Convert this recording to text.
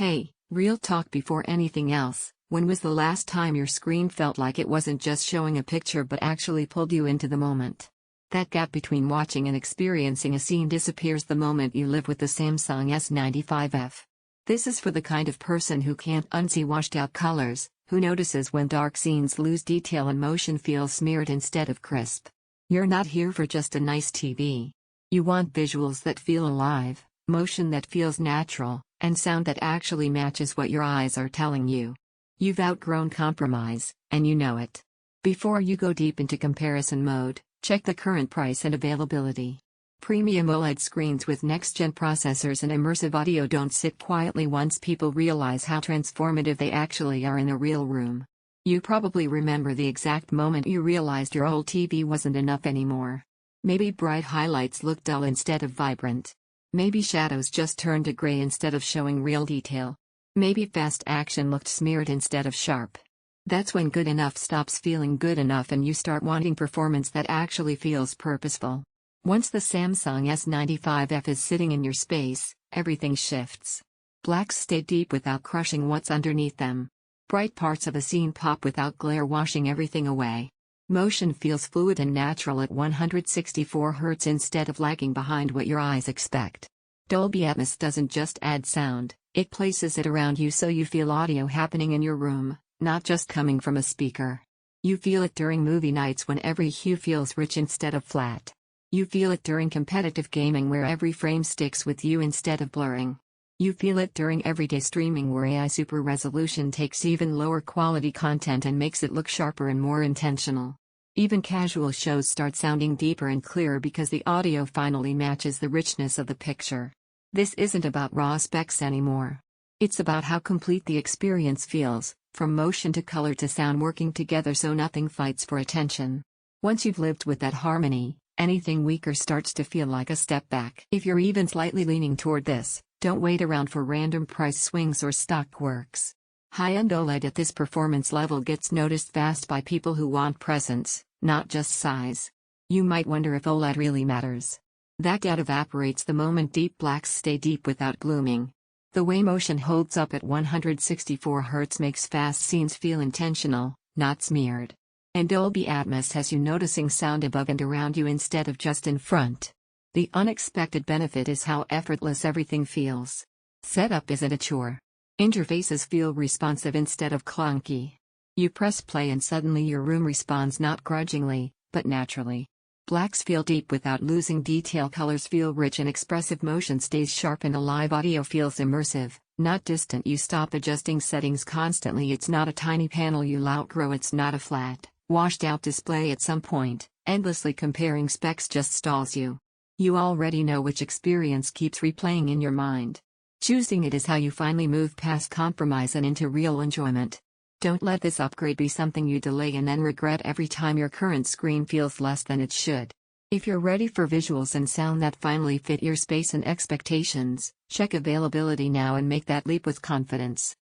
Hey, real talk before anything else, when was the last time your screen felt like it wasn't just showing a picture but actually pulled you into the moment? That gap between watching and experiencing a scene disappears the moment you live with the Samsung S95F. This is for the kind of person who can't unsee washed out colors, who notices when dark scenes lose detail and motion feels smeared instead of crisp. You're not here for just a nice TV. You want visuals that feel alive, motion that feels natural, and sound that actually matches what your eyes are telling you. You've outgrown compromise, and you know it. Before you go deep into comparison mode, check the current price and availability. Premium OLED screens with next-gen processors and immersive audio don't sit quietly once people realize how transformative they actually are in a real room. You probably remember the exact moment you realized your old TV wasn't enough anymore. Maybe bright highlights looked dull instead of vibrant. Maybe shadows just turned to gray instead of showing real detail. Maybe fast action looked smeared instead of sharp. That's when good enough stops feeling good enough and you start wanting performance that actually feels purposeful. Once the Samsung S95F is sitting in your space, everything shifts. Blacks stay deep without crushing what's underneath them. Bright parts of a scene pop without glare washing everything away. Motion feels fluid and natural at 164 Hz instead of lagging behind what your eyes expect. Dolby Atmos doesn't just add sound, it places it around you so you feel audio happening in your room, not just coming from a speaker. You feel it during movie nights when every hue feels rich instead of flat. You feel it during competitive gaming where every frame sticks with you instead of blurring. You feel it during everyday streaming where AI super resolution takes even lower quality content and makes it look sharper and more intentional. Even casual shows start sounding deeper and clearer because the audio finally matches the richness of the picture. This isn't about raw specs anymore. It's about how complete the experience feels, from motion to color to sound working together so nothing fights for attention. Once you've lived with that harmony, anything weaker starts to feel like a step back. If you're even slightly leaning toward this, don't wait around for random price swings or stock quirks. High-end OLED at this performance level gets noticed fast by people who want presence, not just size. You might wonder if OLED really matters. That doubt evaporates the moment deep blacks stay deep without glooming. The way motion holds up at 164 Hz makes fast scenes feel intentional, not smeared. And Dolby Atmos has you noticing sound above and around you instead of just in front. The unexpected benefit is how effortless everything feels. Setup isn't a chore. Interfaces feel responsive instead of clunky. You press play and suddenly your room responds not grudgingly, but naturally. Blacks feel deep without losing detail, colors feel rich and expressive, motion stays sharp and alive, audio feels immersive, not distant. You stop adjusting settings constantly, it's not a tiny panel you'll outgrow, it's not a flat, washed out display at some point. Endlessly comparing specs just stalls you. You already know which experience keeps replaying in your mind. Choosing it is how you finally move past compromise and into real enjoyment. Don't let this upgrade be something you delay and then regret every time your current screen feels less than it should. If you're ready for visuals and sound that finally fit your space and expectations, check availability now and make that leap with confidence.